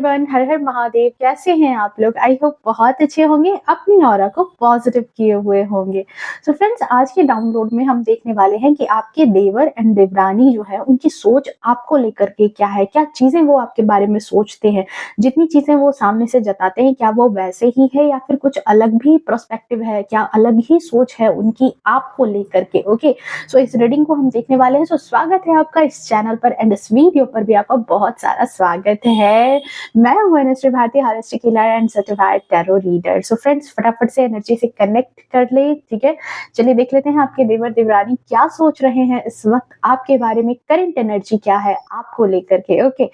Everyone, हर हर महादेव। कैसे हैं आप लोग? आई होप बहुत अच्छे होंगे, अपनी ऑरा को पॉजिटिव किए हुए होंगे। सो फ्रेंड्स, आज के डाउनलोड में हम देखने वाले हैं कि आपके देवर एंड देवरानी जो है उनकी सोच आपको लेकर के क्या है, क्या चीजें वो आपके बारे में सोचते हैं, जितनी चीजें वो सामने से जताते हैं क्या वो वैसे ही है या फिर कुछ अलग भी प्रोस्पेक्टिव है, क्या अलग ही सोच है उनकी आपको लेकर के। ओके, सो इस रीडिंग को हम देखने वाले हैं। सो स्वागत है आपका इस चैनल पर एंड इस वीडियो पर भी आपका बहुत सारा स्वागत है। मैं हूं Anushree Bharti, holistic healer and certified tarot reader. So friends, फटाफट से एनर्जी से कनेक्ट कर ले। ठीक है, चलिए देख लेते हैं आपके देवर देवरानी क्या सोच रहे हैं इस वक्त आपके बारे में, करंट एनर्जी क्या है आपको लेकर के। Okay,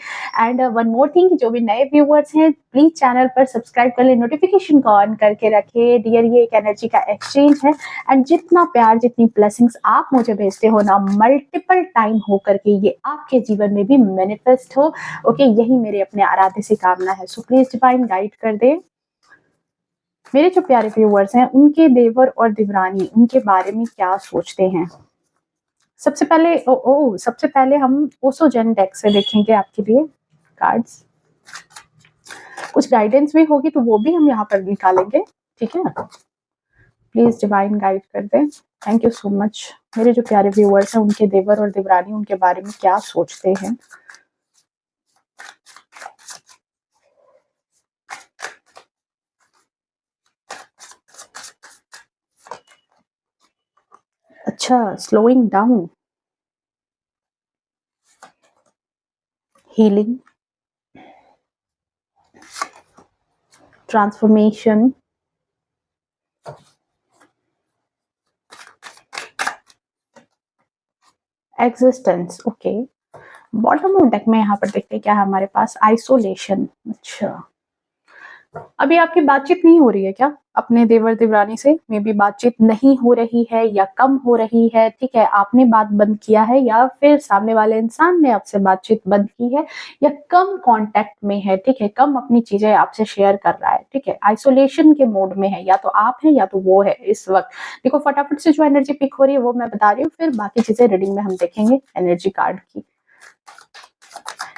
and one more thing, जो भी नए व्यूवर्स हैं प्लीज चैनल पर सब्सक्राइब कर ले, नोटिफिकेशन को ऑन करके रखे। डियर, ये एक एनर्जी का एक्सचेंज है एंड जितना प्यार, जितनी ब्लेसिंग्स आप मुझे भेजते हो ना, मल्टीपल टाइम हो करके ये आपके जीवन में भी मैनिफेस्ट हो। ओके, यही मेरे अपने आराध्य से कामना है। सो प्लीज डिवाइन गाइड कर दे मेरे जो प्यारे व्यूअर्स हैं, उनके देवर और देवरानी उनके बारे में क्या सोचते हैं। सबसे पहले सबसे पहले हम ओसो जेन डेक से देखेंगे आपके लिए कार्ड्स। कुछ गाइडेंस भी होगी तो वो भी हम यहाँ पर निकालेंगे। ठीक है, प्लीज डिवाइन गाइड कर दे। Thank you so much. मेरे जो प्यारे व्यूअर्स हैं, उनके देवर और देवरानी उनके बारे में क्या सोचते हैं। अच्छा, slowing down, healing, transformation, existence. Okay, bottom of deck में यहाँ पर देखते हैं क्या है हमारे पास, आइसोलेशन। अच्छा, अभी आपकी बातचीत नहीं हो रही है क्या अपने देवर देवरानी से? मे बी बातचीत नहीं हो रही है या कम हो रही है। ठीक है, आपने बात बंद किया है या फिर सामने वाले इंसान ने आपसे बातचीत बंद की है या कम कांटेक्ट में है। ठीक है, कम अपनी चीजें आपसे शेयर कर रहा है। ठीक है, आइसोलेशन के मोड में है, या तो आप हैं या तो वो है इस वक्त। देखो, फटाफट से जो एनर्जी पिक हो रही है वो मैं बता रही हूँ, फिर बाकी चीजें रीडिंग में हम देखेंगे एनर्जी कार्ड की।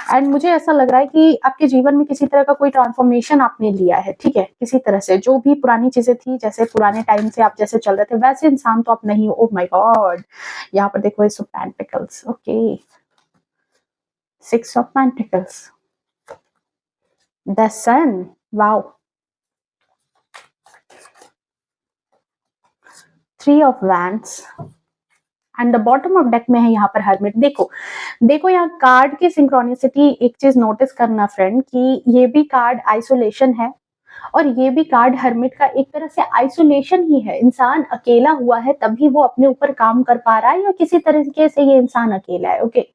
एंड मुझे ऐसा लग रहा है कि आपके जीवन में किसी तरह का कोई ट्रांसफॉर्मेशन आपने लिया है। ठीक है, किसी तरह से जो भी पुरानी चीजें थी, जैसे पुराने टाइम से आप जैसे चल रहे थे वैसे इंसान तो आप नहीं हो। ओह माय गॉड, यहाँ पर देखो इस pentacles. Okay, 6 of pentacles, the sun, wow, 3 of wands and the bottom of deck में है यहाँ पर हर्मिट। देखो यहाँ कार्ड की सिंक्रोनिसिटी, एक चीज नोटिस करना फ्रेंड, कि ये भी कार्ड आइसोलेशन है और ये भी कार्ड हर्मिट का एक तरह से आइसोलेशन ही है। इंसान अकेला हुआ है तभी वो अपने ऊपर काम कर पा रहा है, या किसी तरीके से ये इंसान अकेला है। ओके,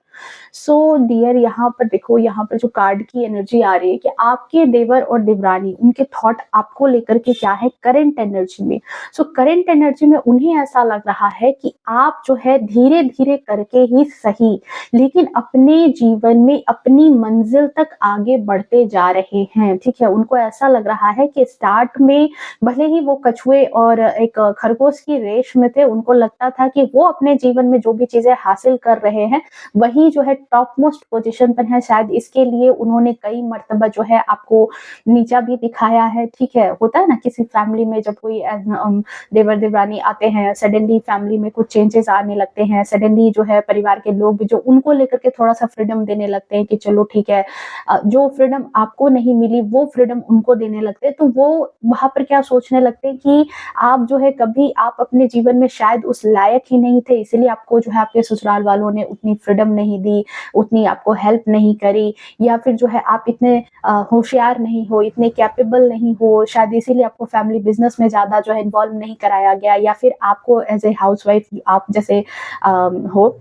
सो डियर, यहाँ पर देखो, यहाँ पर जो कार्ड की एनर्जी आ रही है कि आपके देवर और देवरानी उनके थॉट आपको लेकर के क्या है करंट एनर्जी में। सो करंट एनर्जी में उन्हें ऐसा लग रहा है कि आप जो है धीरे धीरे करके ही सही, लेकिन अपने जीवन में अपनी मंजिल तक आगे बढ़ते जा रहे हैं। ठीक है, उनको ऐसा लग रहा है कि स्टार्ट में भले ही वो कछुए और एक खरगोश की रेस में थे, उनको लगता था कि वो अपने जीवन में जो भी चीजें हासिल कर रहे हैं वही जो है टॉप मोस्ट पोजीशन पर है। शायद इसके लिए उन्होंने कई मर्तबा जो है आपको नीचा भी दिखाया है। ठीक है, होता है ना किसी फैमिली में जब कोई देवर देवरानी आते हैं, सडनली फैमिली में कुछ चेंजेस आने लगते हैं, सडनली जो है परिवार के लोग भी जो उनको लेकर के थोड़ा सा फ्रीडम देने लगते हैं कि चलो ठीक है, जो फ्रीडम आपको नहीं मिली वो फ्रीडम उनको देने लगते हैं। तो वो वहां पर क्या सोचने लगते हैं कि आप जो है कभी आप अपने जीवन में शायद उस लायक ही नहीं थे, इसीलिए आपको जो है आपके ससुराल वालों ने उतनी फ्रीडम नहीं दी, उतनी आपको हेल्प नहीं करी, या फिर जो है आप इतने होशियार नहीं हो, इतने कैपेबल नहीं हो, शायद इसीलिए आपको फैमिली बिजनेस में ज्यादा जो है इन्वॉल्व नहीं कराया गया, या फिर आपको एज ए हाउसवाइफ आप जैसे हो,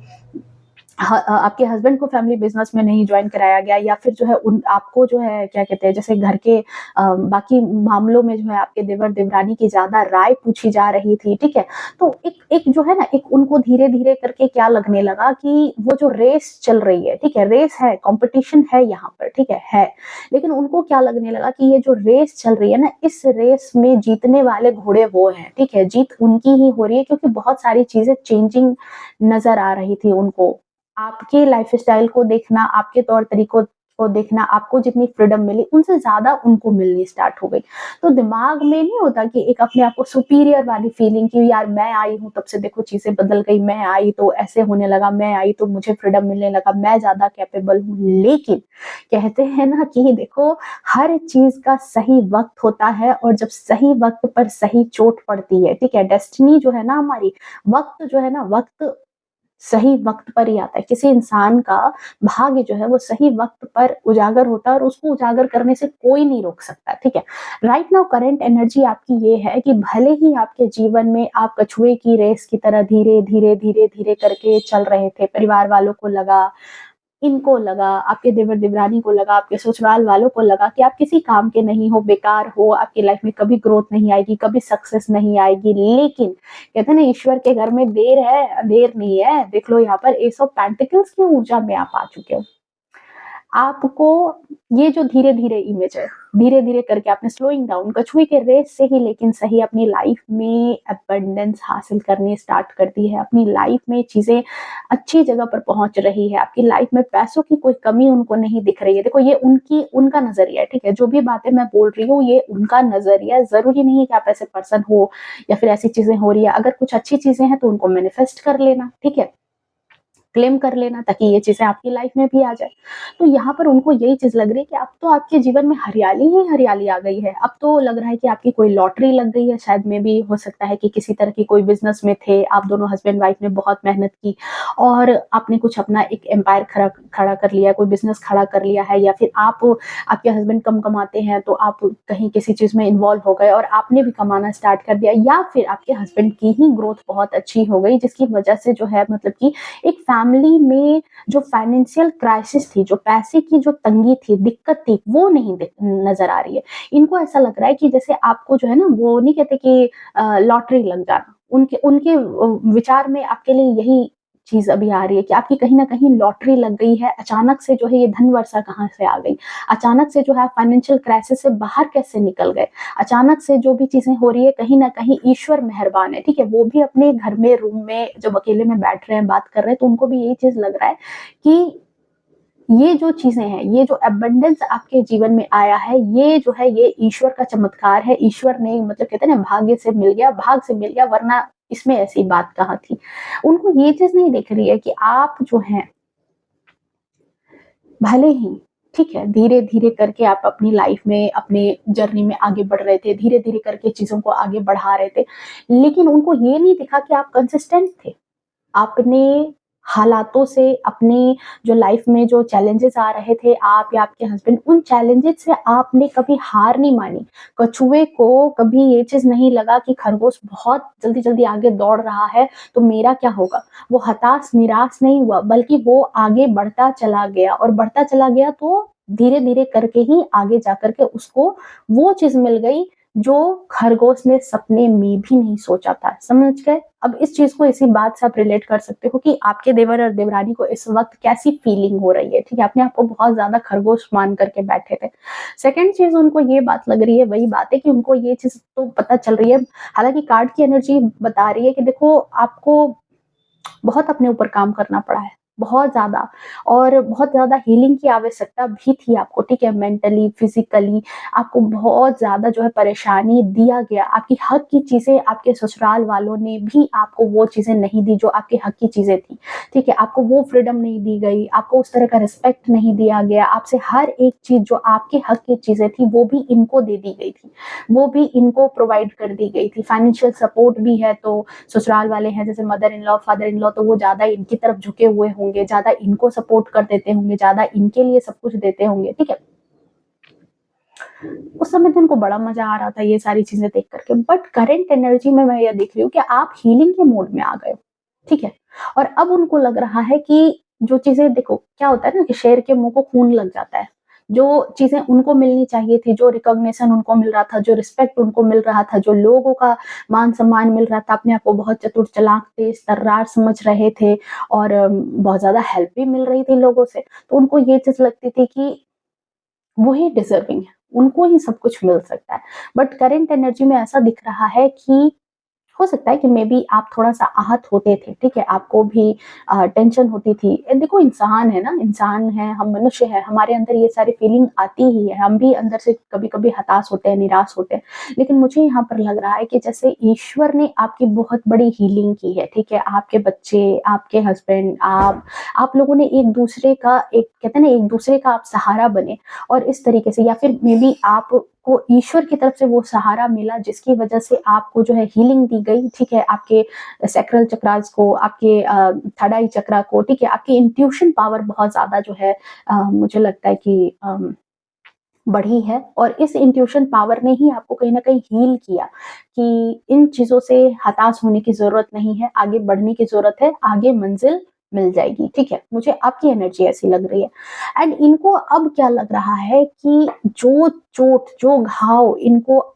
आपके हस्बैंड को फैमिली बिजनेस में नहीं ज्वाइन कराया गया, या फिर जो है उन आपको जो है क्या कहते हैं, जैसे घर के बाकी मामलों में जो है आपके देवर देवरानी की ज्यादा राय पूछी जा रही थी। ठीक है, तो एक जो है ना, एक उनको धीरे धीरे करके क्या लगने लगा कि वो जो रेस चल रही है, ठीक है, रेस है, कंपटीशन है यहाँ पर, ठीक है, लेकिन उनको क्या लगने लगा कि ये जो रेस चल रही है ना, इस रेस में जीतने वाले घोड़े वो हैं। ठीक है, जीत उनकी ही हो रही है, क्योंकि बहुत सारी चीजें चेंजिंग नजर आ रही थी उनको। आपके लाइफस्टाइल को देखना, आपके तौर तरीकों को देखना, आपको जितनी फ्रीडम मिली उनसे ज़्यादा उनको मिलनी स्टार्ट हो गई। तो दिमाग में नहीं होता कि एक अपने आप को सुपीरियर वाली फीलिंग कि यार मैं आई हूँ तब से देखो चीज़ें बदल गई, मैं आई तो ऐसे होने लगा, मैं आई तो मुझे फ्रीडम मिलने लगा, मैं ज़्यादा कैपेबल हूँ। लेकिन कहते हैं ना कि देखो हर चीज़ का सही वक़्त होता है और जब सही वक़्त पर सही चोट पड़ती है, ठीक है? डेस्टिनी जो है ना हमारी, वक़्त जो है ना, वक़्त सही वक़्त पर ही आता है। किसी इंसान का भाग्य जो है वो सही वक़्त पर उजागर होता है और उसको उजागर करने से कोई नहीं रोक सकता, ठीक है? राइट नाउ करंट एनर्जी आपकी ये है कि भले ही आपके जीवन में आप कछुए की रेस की तरह धीरे-धीरे, धीरे-धीरे करके चल रहे थे, परिवार वालों को लगा, इनको लगा, आपके देवर-देवरानी को लगा, आपके ससुराल वालों को लगा कि आप किसी काम के नहीं हो, बेकार हो, आपकी लाइफ में कभी ग्रोथ नहीं आएगी, कभी सक्सेस नहीं आएगी। लेकिन कहते हैं ना ईश्वर के घर में देर है, अंधेर नहीं है। देख लो यहाँ पर एस ऑफ पेंटिकल्स की ऊर्जा में आप आ चुके हो। आपको ये जो धीरे-धीरे इमेज है, धीरे-धीरे करके आपने स्लोइंग डाउन कछुए के रेस से ही लेकिन सही अपनी लाइफ में अबंडेंस हासिल करनी स्टार्ट कर दी है। अपनी लाइफ में चीज़ें अच्छी जगह पर पहुँच रही है। आपकी लाइफ में पैसों की कोई कमी उनको नहीं दिख रही है। देखो ये उनका नज़रिया है, ठीक है? जो भी बातें मैं बोल रही हूँ ये उनका नज़रिया है। ज़रूरी नहीं है कि आप ऐसे पर्सन हो या फिर ऐसी चीज़ें हो रही है। अगर कुछ अच्छी चीज़ें हैं तो उनको मैनिफेस्ट कर लेना, ठीक है? क्लेम कर लेना ताकि ये चीज़ें आपकी लाइफ में भी आ जाए। तो यहाँ पर उनको यही चीज़ लग रही है कि अब तो आपके जीवन में हरियाली ही हरियाली आ गई है। अब तो लग रहा है कि आपकी कोई लॉटरी लग गई है, शायद में भी हो सकता है कि किसी तरह की कोई बिज़नेस में थे, आप दोनों हस्बैंड-वाइफ ने बहुत मेहनत की और आपने कुछ अपना एक एम्पायर खड़ा खड़ा कर लिया, कोई बिज़नेस खड़ा कर लिया है या फिर आपके हस्बैंड कम कमाते हैं तो आप कहीं किसी चीज़ में इन्वॉल्व हो गए और आपने भी कमाना स्टार्ट कर दिया या फिर आपके हस्बैंड की ही ग्रोथ बहुत अच्छी हो गई जिसकी वजह से जो है मतलब कि एक फैमिली में जो फाइनेंशियल क्राइसिस थी, जो पैसे की जो तंगी थी, दिक्कत थी, वो नहीं नज़र आ रही है। इनको ऐसा लग रहा है कि जैसे आपको जो है ना, वो नहीं कहते कि लॉटरी लग जाना। उनके उनके विचार में आपके लिए यही चीज़ अभी आ रही है कि आपकी कहीं न कहीं लॉटरी लग गई है। अचानक से जो है ये धन वर्षा कहाँ से आ गई? अचानक से जो है फाइनेंशियल क्राइसिस से बाहर कैसे निकल गए? अचानक से जो भी चीज़ें हो रही है कहीं न कहीं ईश्वर मेहरबान है, ठीक है? वो भी अपने घर में रूम में जब अकेले में बैठ रहे हैं, बात कर रहे हैं तो उनको भी यही चीज़ लग रहा है कि ये जो चीज़ें हैं, ये जो अबंडेंस आपके जीवन में आया है, ये जो है ये ईश्वर का चमत्कार है। ईश्वर ने मतलब कहते हैं ना भाग्य से मिल गया, भाग से मिल गया वरना इसमें ऐसी बात कहाँ थी। उनको ये चीज़ नहीं दिख रही है कि आप जो हैं भले ही ठीक है, धीरे-धीरे करके आप अपनी लाइफ में, अपने जर्नी में आगे बढ़ रहे थे, धीरे-धीरे करके चीज़ों को आगे बढ़ा रहे थे। लेकिन उनको ये नहीं दिखा कि आप कंसिस्टेंट थे। आपने हालातों से अपनी जो लाइफ में जो चैलेंजेस आ रहे थे, आप या आपके हस्बैंड उन चैलेंजेस से आपने कभी हार नहीं मानी। कछुए को कभी ये चीज़ नहीं लगा कि खरगोश बहुत जल्दी-जल्दी आगे दौड़ रहा है, तो मेरा क्या होगा? वो हताश, निराश नहीं हुआ, बल्कि वो आगे बढ़ता चला गया और बढ़ता चला गया तो धीरे-धीरे करके ही आगे जाकर के उसको वो चीज़ मिल गई जो खरगोश ने सपने में भी नहीं सोचा था। समझ गए? अब इस चीज़ को इसी बात से आप रिलेट कर सकते हो कि आपके देवर और देवरानी को इस वक़्त कैसी फीलिंग हो रही है, ठीक है? अपने आप को बहुत ज़्यादा खरगोश मान कर के बैठे थे। सेकंड चीज़ उनको ये बात लग रही है, वही बात है कि उनको ये चीज़ तो पता चल रही है, हालाँकि कार्ड की एनर्जी बता रही है कि देखो आपको बहुत अपने ऊपर काम करना पड़ा है, बहुत ज़्यादा और बहुत ज़्यादा हीलिंग की आवश्यकता भी थी आपको, ठीक है? मेंटली, फिज़िकली आपको बहुत ज़्यादा जो है परेशानी दिया गया। आपकी हक की चीज़ें आपके ससुराल वालों ने भी आपको वो चीज़ें नहीं दी जो आपके हक की चीज़ें थी, ठीक है? आपको वो फ्रीडम नहीं दी गई, आपको उस तरह का रिस्पेक्ट नहीं दिया गया, आपसे हर एक चीज़ जो आपके हक की चीज़ें थी, वो भी इनको दे दी गई थी, वो भी इनको प्रोवाइड कर दी गई थी। फाइनेंशियल सपोर्ट भी है तो ससुराल वाले हैं जैसे mother in law, father in law तो वो ज़्यादा इनकी तरफ झुके हुए होंगे, ज़्यादा इनको सपोर्ट कर देते होंगे, ज़्यादा इनके लिए सब कुछ देते होंगे, ठीक है? उस समय तो उनको बड़ा मज़ा आ रहा था ये सारी चीज़ें देख कर के बट करंट एनर्जी में मैं ये देख रही हूँ कि आप हीलिंग के मोड में आ गए हो, ठीक है? और अब उनको लग रहा है कि जो चीज़ें देखो क्या होता है ना कि शेर के मुँह को खून लग जाता है। जो चीज़ें उनको मिलनी चाहिए थी, जो रिकॉग्निशन उनको मिल रहा था, जो रिस्पेक्ट उनको मिल रहा था, जो लोगों का मान-सम्मान मिल रहा था, अपने आप को बहुत चतुर, चालाक, तेज़, तर्रार समझ रहे थे और बहुत ज़्यादा हेल्प भी मिल रही थी लोगों से। तो उनको ये चीज़ लगती थी कि वो ही डिज़र्विंग है, उनको ही सब कुछ मिल सकता है। बट करंट एनर्जी में ऐसा दिख रहा है कि हो सकता है कि मे बी आप थोड़ा-सा आहत होते थे, ठीक है? आपको भी टेंशन होती थी। देखो इंसान है ना, इंसान है, हम मनुष्य हैं, हमारे अंदर ये सारी फीलिंग आती ही है। हम भी अंदर से कभी-कभी हताश होते हैं, निराश होते हैं। लेकिन मुझे यहाँ पर लग रहा है कि जैसे ईश्वर ने आपकी बहुत बड़ी हीलिंग की है, ठीक है? आपके बच्चे, आपके हस्बैंड, आप लोगों ने एक-दूसरे का एक कहते हैं ना, एक-दूसरे का आप सहारा बने और इस तरीके से या फिर मे बी आपको ईश्वर की तरफ से वो सहारा मिला जिसकी वजह से आपको जो है हीलिंग दी गई, ठीक है? आपके सैक्रल चक्रास को, आपके थर्ड आई चक्रा को, ठीक है? आपकी इंट्यूशन पावर बहुत ज़्यादा जो है मुझे लगता है कि बढ़ी है और इस इंट्यूशन पावर ने ही आपको कहीं न कहीं हील किया कि इन चीज़ों से हताश होने की ज़रूरत नहीं है, आगे बढ़ने की ज़रूरत है, आगे मंज़िल मिल जाएगी, ठीक है? मुझे आपकी एनर्जी ऐसी लग रही है एंड इनको अब क्या लग रहा है कि जो चोट, जो घाव इनको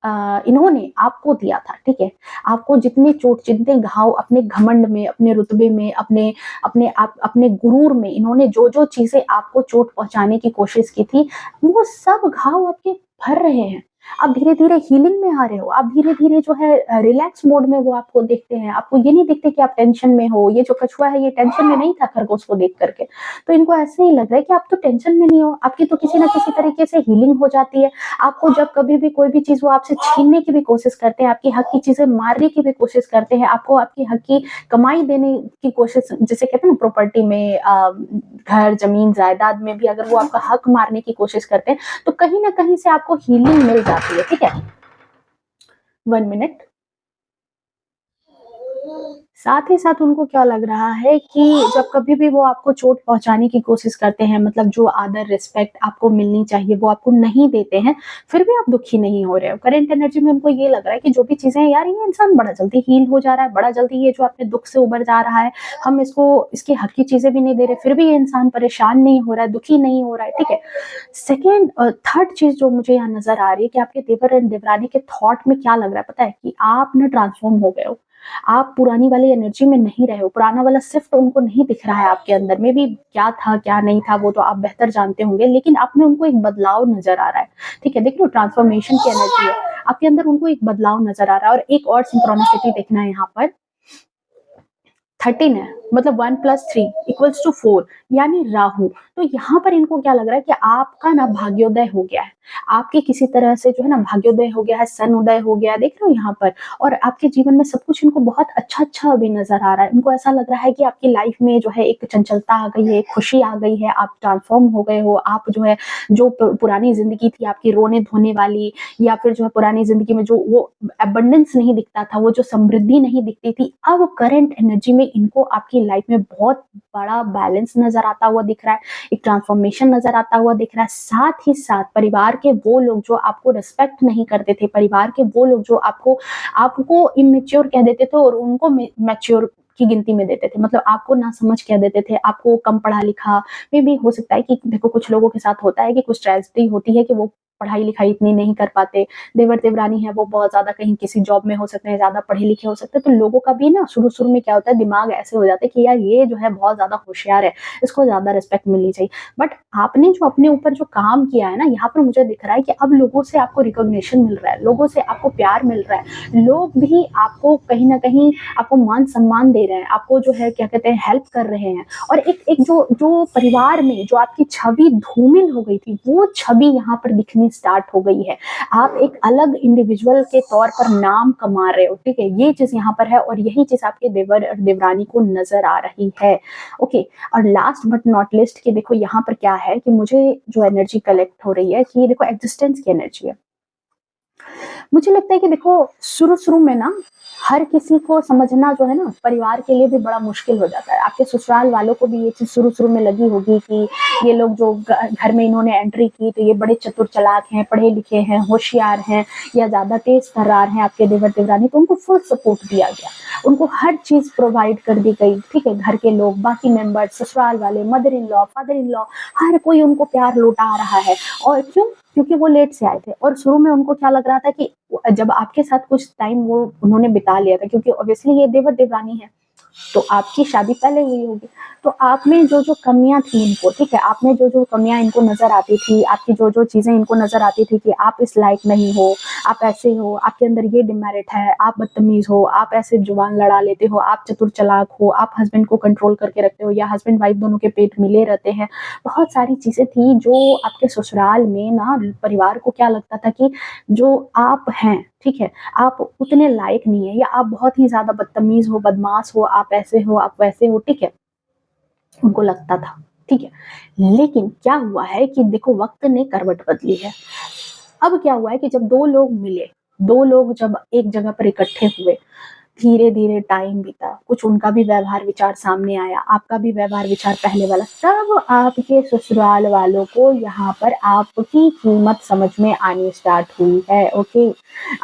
इन्होंने आपको दिया था, ठीक है? आपको जितने चोट, जितने घाव अपने घमंड में, अपने रुतबे में, अपने गुरूर में इन्होंने जो-जो चीज़ें आपको चोट पहुँचाने की कोशिश की थी, वो सब घाव आपके भर रहे हैं। आप धीरे-धीरे हीलिंग में आ रहे हो, आप धीरे-धीरे जो है रिलैक्स मोड में वो आपको देखते हैं। आपको ये नहीं दिखते कि आप टेंशन में हो, ये जो कछुआ है ये टेंशन में नहीं था खरगोश को देख कर के। तो इनको ऐसे ही लग रहा है कि आप तो टेंशन में नहीं हो, आपकी तो किसी न किसी तरीके से हीलिंग हो जाती है। आपको जब कभी भी कोई भी चीज़ वो आपसे छीनने की भी कोशिश करते हैं, आपके हक की चीज़ें मारने की भी कोशिश करते हैं, आपको आपके हक की कमाई देने की कोशिश जिसे कहते हैं ना प्रॉपर्टी में घर, ज़मीन, जायदाद में भी अगर वो आपका हक मारने की कोशिश करते हैं, तो कहीं न कहीं से आपको हीलिंग मिल जाती है, ठीक है? 1 मिनट। साथ ही साथ उनको क्या लग रहा है कि जब कभी भी वो आपको चोट पहुँचाने की कोशिश करते हैं, मतलब जो आदर, रिस्पेक्ट आपको मिलनी चाहिए, वो आपको नहीं देते हैं, फिर भी आप दुखी नहीं हो रहे हो। करंट एनर्जी में उनको ये लग रहा है कि जो भी चीज़ें हैं, यार ये इंसान बड़ा जल्दी हील हो जा रहा है, बड़ा जल्दी ये जो अपने दुःख से उबर जा रहा है, हम इसको इसके हक की चीज़ें भी नहीं दे रहे, फिर भी ये इंसान परेशान नहीं हो रहा है, दुखी नहीं हो रहा है, ठीक है? सेकंड थर्ड चीज़ जो मुझे यहाँ नज़र आ रही है कि आपके देवर एंड देवरानी के थॉट में क्या लग रहा है पता है? कि आप ना ट्रांसफ़ॉर्म हो गए हो। आप पुरानी वाली एनर्जी में नहीं रहे हो, पुराना वाला शिफ्ट उनको नहीं दिख रहा है आपके अंदर। मेबी क्या था, क्या नहीं था वो तो आप बेहतर जानते होंगे, लेकिन आप में उनको एक बदलाव नज़र आ रहा है, ठीक है? देख रहे हो ट्रांसफॉर्मेशन की एनर्जी है, आपके अंदर उनको एक बदलाव नज़र आ रहा है और एक और सिंक्रोनिसिटी देखना है यहाँ पर 13 है, मतलब 1 + 3 = 4 यानी राहु। तो यहाँ पर इनको क्या लग रहा है कि आपका ना भाग्योदय हो गया है। आपके किसी तरह से जो है ना भाग्योदय हो गया है, सन उदय हो गया है, देख रहे हो यहाँ पर? और आपके जीवन में सब कुछ इनको बहुत अच्छा-अच्छा अभी नज़र आ रहा है। इनको ऐसा लग रहा है कि आपकी लाइफ में जो है एक चंचलता आ गई है, एक खुशी आ गई है, आप ट्रांसफ़ॉर्म हो गए हो। आप जो है जो पुरानी ज़िंदगी थी आपकी रोने-धोने वाली या फिर जो है पुरानी ज़िंदगी में जो वो अबंडेंस नहीं दिखता था, वो जो समृद्धि नहीं दिखती थी, अब करंट एनर्जी में इनको आपकी लाइफ में बहुत बड़ा बैलेंस नज़र आता हुआ दिख रहा है, एक ट्रांसफॉर्मेशन नज़र आता हुआ दिख रहा है। साथ ही साथ परिवार के वो लोग जो आपको रिस्पेक्ट नहीं करते थे, परिवार के वो लोग जो आपको आपको इमैच्योर कह देते थे और उनको मैच्योर की गिनती में देते थे, मतलब आपको ना समझ कह देते थे, आपको कम पढ़ा लिखा में भी हो सकता है कि देखो कुछ लोगों के साथ होता है कि कुछ ट्रेजेडी होती है कि वो पढ़ाई-लिखाई इतनी नहीं कर पाते, देवर-देवरानी है वो बहुत ज़्यादा कहीं किसी जॉब में हो सकते हैं, ज़्यादा पढ़े-लिखे हो सकते हैं, तो लोगों का भी ना शुरू-शुरू में क्या होता है दिमाग ऐसे हो जाता है कि यार ये जो है बहुत ज़्यादा होशियार है, इसको ज़्यादा रिस्पेक्ट मिलनी चाहिए। बट आपने जो अपने ऊपर जो काम किया है ना, यहाँ पर मुझे दिख रहा है कि अब लोगों से आपको रिकॉग्निशन मिल रहा है, लोगों से आपको प्यार मिल रहा है, लोग भी आपको कहीं न कहीं आपको मान-सम्मान दे रहे हैं, आपको जो है क्या कहते हैं हेल्प कर रहे हैं और एक एक जो जो परिवार में जो आपकी छवि धूमिल हो गई थी, वो छवि यहाँ पर दिखनी स्टार्ट हो गई है। आप एक अलग इंडिविजुअल के तौर पर नाम कमा रहे हो, ठीक है? ये चीज़ यहाँ पर है और यही चीज़ आपके देवर और देवरानी को नज़र आ रही है। ओके, और लास्ट बट नॉट लीस्ट कि देखो यहाँ पर क्या है कि मुझे जो एनर्जी कलेक्ट हो रही है कि देखो एक्जिस्टेंस की एनर्जी है। मुझे लगता है कि देखो शुरू-शुरू में ना हर किसी को समझना जो है ना परिवार के लिए भी बड़ा मुश्किल हो जाता है। आपके ससुराल वालों को भी ये चीज़ शुरू-शुरू में लगी होगी कि ये लोग जो घर में इन्होंने एंट्री की तो ये बड़े चतुर चालाक हैं, पढ़े-लिखे हैं, होशियार हैं या ज़्यादा तेज़-तर्रार हैं आपके देवर-देवरानी, तो उनको फुल सपोर्ट दिया गया। उनको हर चीज़ प्रोवाइड कर दी गई, ठीक है? घर के लोग, बाकी मेंबर्स, ससुराल वाले, mother in law, father in law, हर कोई उनको प्यार लौटा रहा है और क्यों? क्योंकि वो लेट से आए थे और शुरू में उनको क्या लग रहा था कि जब आपके साथ कुछ टाइम वो उन्होंने बिता लिया था क्योंकि ऑब्वियसली ये देवर-देवरानी है, तो आपकी शादी पहले हुई होगी। तो आप में जो कमियां थी इनको, ठीक है, आप में जो कमियां इनको नजर आती थी, आपकी जो चीजें इनको नजर आती थी कि आप इस लायक नहीं हो, आप ऐसे हो, आपके अंदर ये डिमेरिट है, आप बदतमीज हो, आप ऐसे जुबान लड़ा लेते हो, आप चतुर चालाक हो, आप हस्बैंड को कंट्रोल करके रखते हो, या हस्बैंड वाइफ दोनों के पेट मिले रहते हैं। बहुत सारी चीजें थी जो आपके ससुराल में ना परिवार को क्या लगता था कि जो आप हैं, ठीक है, आप उतने लायक नहीं है, या आप बहुत ही ज्यादा बदतमीज हो, बदमाश हो, आप ऐसे हो, आप वैसे हो, ठीक है, उनको लगता था, ठीक है। लेकिन क्या हुआ है कि देखो वक्त ने करवट बदली है। अब क्या हुआ है कि जब दो लोग मिले, दो लोग जब एक जगह पर इकट्ठे हुए, धीरे धीरे टाइम बीता, कुछ उनका भी व्यवहार विचार सामने आया, आपका भी व्यवहार विचार पहले वाला, तब आपके ससुराल वालों को यहाँ पर आपकी कीमत समझ में आनी स्टार्ट हुई है। ओके,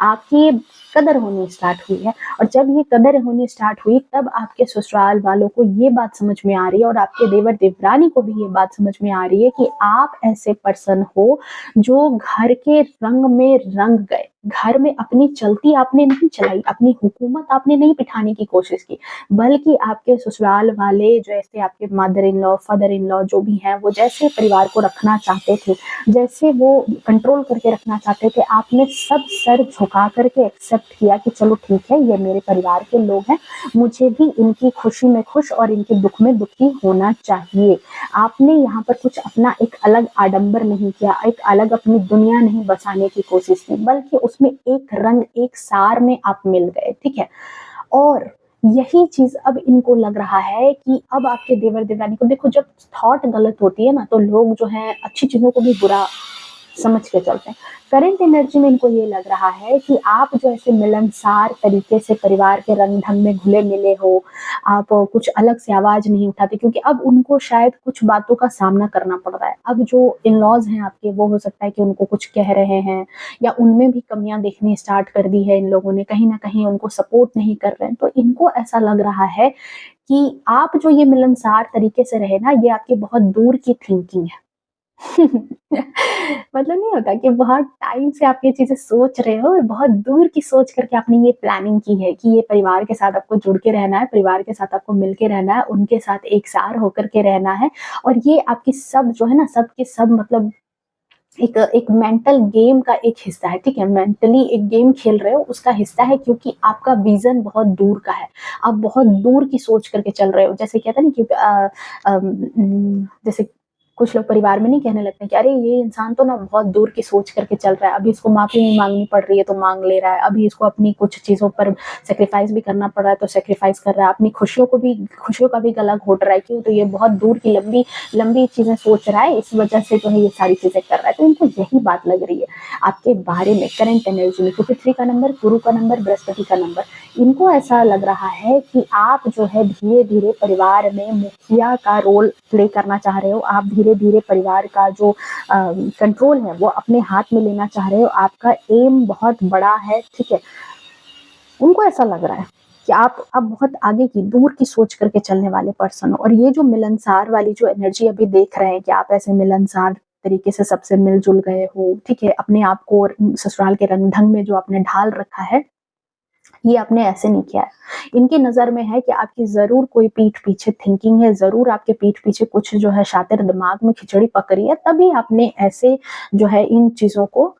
आपकी कदर होनी स्टार्ट हुई है, और जब ये कदर होनी स्टार्ट हुई तब आपके ससुराल वालों को ये बात समझ में आ रही है, और आपके देवर देवरानी को भी ये बात समझ में आ रही है कि आप ऐसे पर्सन हो जो घर के रंग में रंग गए, घर में अपनी चलती आपने नहीं चलाई, अपनी हुकूमत आपने नहीं बिठाने की कोशिश की, बल्कि आपके ससुराल वाले जैसे आपके mother in law, father in law जो भी हैं, वो जैसे परिवार को रखना चाहते थे, जैसे वो कंट्रोल करके रखना चाहते थे, आपने सब सर झुका करके एक्सेप्ट किया कि चलो ठीक है, ये मेरे परिवार के लोग हैं, मुझे भी इनकी खुशी में खुश और इनके दुख में दुखी होना चाहिए। आपने यहाँ पर कुछ अपना एक अलग आडंबर नहीं किया, एक अलग अपनी दुनिया नहीं बसाने की कोशिश की, बल्कि उसमें एक रंग, एक सार में आप मिल गए, ठीक है। और यही चीज अब इनको लग रहा है कि अब आपके देवर देवरानी को, देखो जब थॉट गलत होती है ना तो लोग जो है अच्छी चीजों को भी बुरा समझ के चलते हैं। करंट एनर्जी में इनको ये लग रहा है कि आप जो ऐसे मिलनसार तरीके से परिवार के रंग ढंग में घुले मिले हो, आप कुछ अलग से आवाज नहीं उठाते, क्योंकि अब उनको शायद कुछ बातों का सामना करना पड़ रहा है। अब जो इन लॉज हैं आपके, वो हो सकता है कि उनको कुछ कह रहे हैं, या उनमें भी कमियां देखनी स्टार्ट कर दी है इन लोगों ने, कहीं ना कहीं उनको सपोर्ट नहीं कर रहे हैं, तो इनको ऐसा लग रहा है कि आप जो ये मिलनसार तरीके से रहे ना, ये आपके बहुत दूर की थिंकिंग है। मतलब नहीं होता कि बहुत टाइम से आप ये चीजें सोच रहे हो, और बहुत दूर की सोच करके आपने ये प्लानिंग की है कि ये परिवार के साथ आपको जुड़ के रहना है, परिवार के साथ आपको मिल के रहना है, उनके साथ एक सार होकर के रहना है, और ये आपकी सब जो है ना, सब के सब मतलब एक एक मेंटल गेम का एक हिस्सा है, ठीक है, मेंटली एक गेम खेल रहे हो उसका हिस्सा है, क्योंकि आपका विजन बहुत दूर का है, आप बहुत दूर की सोच करके चल रहे हो। जैसे कहते हैं ना कि जैसे कुछ लोग परिवार में नहीं कहने लगते हैं कि अरे ये इंसान तो ना बहुत दूर की सोच करके चल रहा है, अभी इसको माफी नहीं मांगनी पड़ रही है तो मांग ले रहा है, अभी इसको अपनी कुछ चीजों पर सेक्रीफाइस भी करना पड़ रहा है तो सेक्रीफाइस कर रहा है, अपनी खुशियों का भी गला घोट रहा है, क्यों, तो ये बहुत दूर की लंबी लंबी चीजें सोच रहा है, इस वजह से जो है ये सारी चीजें कर रहा है। तो इनको यही बात लग रही है आपके बारे में करंट एनर्जी में, क्योंकि 3 का नंबर, गुरु का नंबर, बृहस्पति का नंबर, इनको ऐसा लग रहा है कि आप जो है धीरे धीरे परिवार में मुखिया का रोल प्ले करना चाह रहे हो, आप धीरे धीरे परिवार का जो कंट्रोल है वो अपने हाथ में लेना चाह रहे हो, आपका एम बहुत बड़ा है, ठीक है। उनको ऐसा लग रहा है कि आप अब बहुत आगे की दूर की सोच करके चलने वाले पर्सन हो, और ये जो मिलनसार वाली जो एनर्जी अभी देख रहे हैं कि आप ऐसे मिलनसार तरीके से सबसे मिलजुल गए हो, ठीक है, अपने आप को ससुराल के रंग ढंग में जो आपने ढाल रखा है, ये आपने ऐसे नहीं किया है। इनकी नजर में है कि आपकी जरूर कोई पीठ पीछे थिंकिंग है, जरूर आपके पीठ पीछे कुछ जो है शातिर दिमाग में खिचड़ी पक रही है, तभी आपने ऐसे जो है इन चीजों को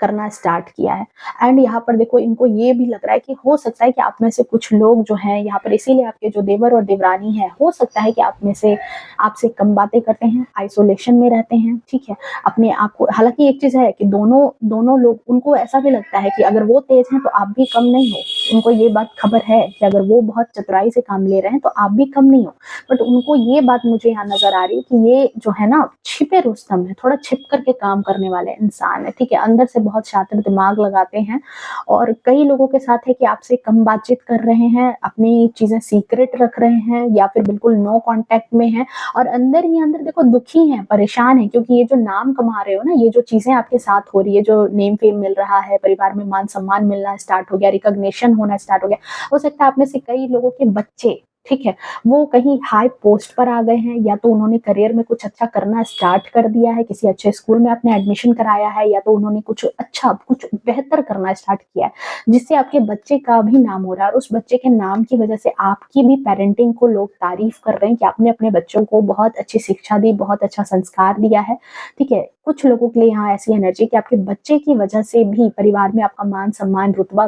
करना स्टार्ट किया है। एंड यहाँ पर देखो इनको ये भी लग रहा है कि हो सकता है कि आप में से कुछ लोग जो हैं यहाँ पर, इसीलिए आपके जो देवर और देवरानी है, हो सकता है कि आप में से आपसे कम बातें करते हैं, आइसोलेशन में रहते हैं, ठीक है, अपने आप को, हालांकि एक चीज है कि दोनों दोनों लोग, उनको ऐसा भी लगता है कि अगर वो तेज हैं तो आप भी कम नहीं हो, उनको ये बात खबर है कि अगर वो बहुत चतुराई से काम ले रहे हैं तो आप भी कम नहीं हो, बट उनको ये बात मुझे यहाँ नजर आ रही है कि ये जो है ना छिपे रुस्तम है, थोड़ा छिप करके काम करने वाले इंसान है, ठीक है, अंदर से बहुत शातिर दिमाग लगाते हैं, और कई लोगों के साथ है कि आपसे कम बातचीत कर रहे हैं, अपनी चीजें सीक्रेट रख रहे हैं, या फिर बिल्कुल नो कांटेक्ट में है, और अंदर ही अंदर देखो दुखी हैं, परेशान है, क्योंकि ये जो नाम कमा रहे हो ना, ये जो चीजें आपके साथ हो रही है, जो नेम फेम मिल रहा है, परिवार में मान सम्मान मिलना स्टार्ट हो गया, रिकॉग्निशन होना स्टार्ट हो गया, हो सकता है आप में से कई लोगों के बच्चे, ठीक है? वो कहीं हाई पोस्ट पर आ गए हैं, या तो उन्होंने करियर में कुछ अच्छा करना स्टार्ट कर दिया है, किसी अच्छे स्कूल में आपने एडमिशन कराया है, या तो उन्होंने कुछ अच्छा, कुछ बेहतर करना स्टार्ट किया है, जिससे आपके बच्चे का भी नाम हो रहा है, और उस बच्चे के नाम की वजह से आपकी भी पेरेंटिंग को लोग तारीफ कर रहे हैं कि आपने अपने बच्चों को बहुत अच्छी शिक्षा दी, बहुत अच्छा संस्कार दिया है, ठीक है? कुछ लोगों के लिए यहाँ ऐसी एनर्जी कि आपके बच्चे की वजह से भी परिवार में आपका मान-सम्मान, रुतबा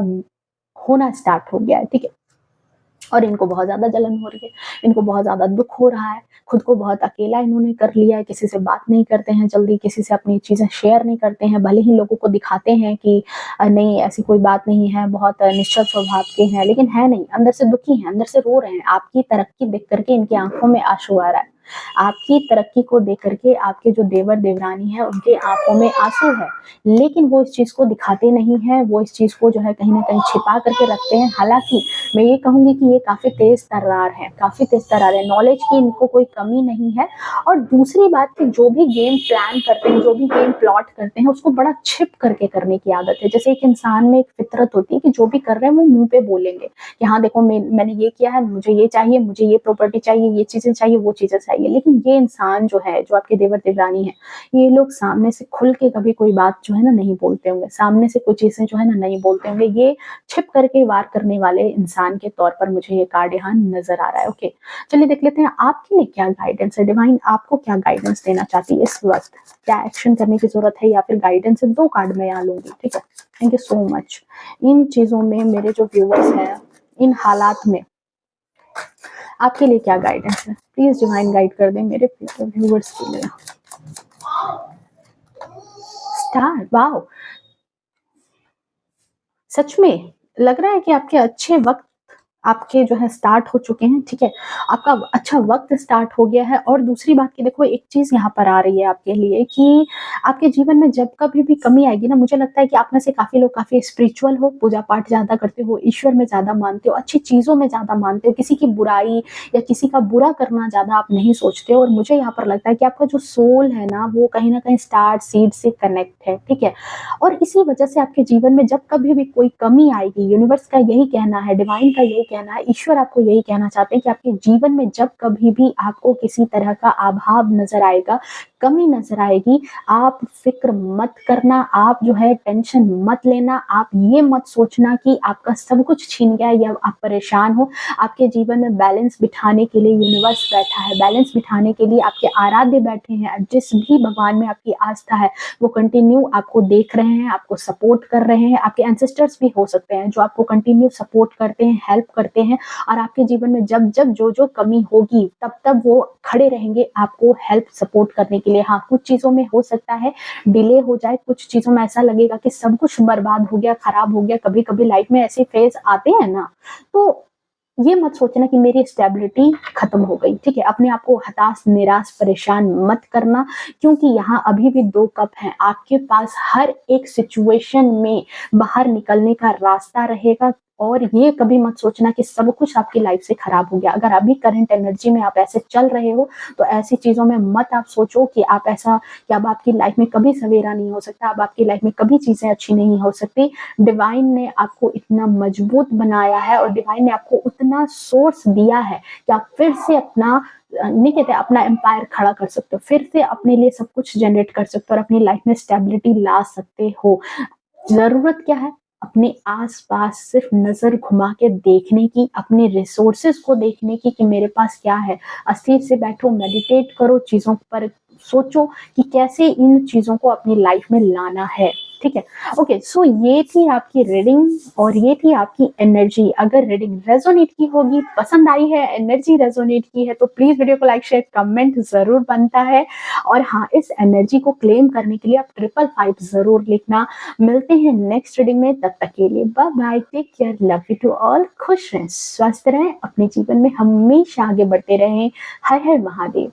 होना स्टार्ट हो गया है, ठीक है? और इनको बहुत ज़्यादा जलन हो रही है, इनको बहुत ज़्यादा दुःख हो रहा है, खुद को बहुत अकेला इन्होंने कर लिया है, किसी से बात नहीं करते हैं जल्दी, किसी से अपनी चीज़ें शेयर नहीं करते हैं, भले ही लोगों को दिखाते हैं कि नहीं ऐसी कोई बात नहीं है, बहुत निश्चल स्वभाव के हैं, लेकिन है नहीं, अंदर से दुखी हैं, अंदर से रो रहे हैं। आपकी तरक्की देख कर के इनकी आँखों में आँसू आ रहा है। आपकी तरक्की को देख कर के आपके जो देवर-देवरानी हैं, उनके आँखों में आँसू है, लेकिन वो इस चीज़ को दिखाते नहीं हैं, वो इस चीज़ को जो है कहीं न कहीं छिपा कर के रखते हैं। हालाँकि मैं ये कहूँगी कि ये काफ़ी तेज़ तर्रार हैं, काफ़ी तेज़ तर्रार हैं, नॉलेज की इनको कोई कमी नहीं है, और दूसरी बात कि जो भी गेम प्लान करते हैं, जो भी गेम प्लॉट करते हैं, उसको बड़ा छिप करके करने की आदत है। जैसे एक इंसान में एक फितरत होती है कि जो भी कर रहे हैं वो मुँह पे बोलेंगे कि हाँ, देखो मैंने ये किया है, मुझे ये चाहिए, मुझे ये प्रॉपर्टी चाहिए, ये चीज़ें चाहिए, वो चीज़ें चाहिए। लेकिन ये इंसान जो है, जो आपके देवर-देवरानी हैं, ये लोग सामने से खुल के कभी कोई बात जो है ना नहीं बोलते होंगे, सामने से कोई चीज़ें जो है ना नहीं बोलते होंगे। ये छिप करके वार करने वाले इंसान के तौर पर मुझे ये कार्ड यहाँ नज़र आ रहा है, ओके। चलिए देख लेते हैं आपके लिए क्या गाइडेंस है, डिवाइन आपको क्या गाइडेंस देना चाहती है इस वक़्त? क्या एक्शन करने की ज़रूरत है या फिर गाइडेंस है? 2 कार्ड मैं यहाँ लूँगी, ठीक है? Thank you so much. इन चीज़ों में मेरे जो व्यूअर्स हैं, इन हालात में आपके लिए क्या गाइडेंस है? प्लीज़ डिवाइन गाइड कर दें मेरे व्यूअर्स के लिए। Star, wow! सच में लग रहा है कि आपके अच्छे वक़्त आपके जो है स्टार्ट हो चुके हैं, ठीक है? आपका अच्छा वक़्त स्टार्ट हो गया है, और दूसरी बात कि देखो एक चीज़ यहाँ पर आ रही है आपके लिए कि आपके जीवन में जब कभी भी कमी आएगी ना, मुझे लगता है कि आप में से काफ़ी लोग काफ़ी स्पिरिचुअल हो, पूजा-पाठ ज़्यादा करते हो, ईश्वर में ज़्यादा मानते हो, अच्छी चीज़ों में ज़्यादा मानते हो, किसी की बुराई या किसी का बुरा करना ज़्यादा आप नहीं सोचते हो, और मुझे यहाँ पर लगता है कि आपका जो सोल है ना, वो कहीं न कहीं स्टार सीड से कनेक्ट है, ठीक है? और इसी वजह से आपके जीवन में जब कभी भी कोई कमी आएगी, यूनिवर्स का यही कहना है, डिवाइन का यही कहना है, ईश्वर आपको यही कहना चाहते हैं कि आपके जीवन में जब कभी भी आपको किसी तरह का अभाव नज़र आएगा, कमी नज़र आएगी, आप फ़िक्र मत करना, आप जो है टेंशन मत लेना, आप ये मत सोचना कि आपका सब कुछ छीन गया या आप परेशान हो। आपके जीवन में बैलेंस बिठाने के लिए यूनिवर्स बैठा है, बैलेंस बिठाने के लिए आपके आराध्य बैठे हैं, जिस भी भगवान में आपकी आस्था है, वो कंटिन्यू आपको देख रहे हैं, आपको सपोर्ट कर रहे हैं, आपके एंसेस्टर्स भी हो सकते हैं जो आपको कंटिन्यू सपोर्ट करते हैं, हेल्प करते हैं, और आपके जीवन में जब-जब, जो-जो कमी होगी, तब-तब वो खड़े रहेंगे आपको हेल्प सपोर्ट करने के लिए। हाँ, कुछ चीज़ों में हो सकता है डिले हो जाए, कुछ चीज़ों में ऐसा लगेगा कि सब कुछ बर्बाद हो गया, खराब हो गया, कभी-कभी लाइफ में ऐसे फेज़ आते हैं ना, तो ये मत सोचना कि मेरी स्टेबिलिटी खत्म हो गई, ठीक है? अपने आप को हताश, निराश, परेशान मत करना, क्योंकि यहाँ अभी भी 2 कप हैं। आपके पास हर एक सिचुएशन में बाहर निकलने का रास्ता रहेगा, और ये कभी मत सोचना कि सब कुछ आपकी लाइफ से खराब हो गया। अगर अभी करंट एनर्जी में आप ऐसे चल रहे हो, तो ऐसी चीज़ों में मत आप सोचो कि आप ऐसा, कि अब आपकी लाइफ में कभी सवेरा नहीं हो सकता, अब आपकी लाइफ में कभी चीज़ें अच्छी नहीं हो सकती। डिवाइन ने आपको इतना मजबूत बनाया है, और डिवाइन ने आपको उतना सोर्स दिया है कि आप फिर से अपना नहीं कहते अपना एम्पायर खड़ा कर सकते हो, फिर से अपने लिए सब कुछ जनरेट कर सकते हो, और अपनी लाइफ में स्टेबिलिटी ला सकते हो। ज़रूरत क्या है? अपने आस-पास सिर्फ़ नज़र घुमा के देखने की, अपने रिसोर्सेज़ को देखने की कि मेरे पास क्या है। अस्थिर से बैठो, मेडिटेट करो, चीज़ों पर सोचो कि कैसे इन चीज़ों को अपनी लाइफ़ में लाना है, ठीक है? ओके, सो ये थी आपकी रीडिंग, और ये थी आपकी एनर्जी। अगर रीडिंग रेज़ोनेट की होगी, पसंद आई है, एनर्जी रेज़ोनेट की है, तो प्लीज़ वीडियो को लाइक, शेयर, कमेंट ज़रूर बनता है। और हाँ, इस एनर्जी को क्लेम करने के लिए आप 555 ज़रूर लिखना। मिलते हैं नेक्स्ट रीडिंग में, तब तक के लिए bye bye, take care, love you to all, खुश रहें, स्वस्थ रहें, अपने जीवन में हमेशा आगे बढ़ते रहें। हर हर महादेव।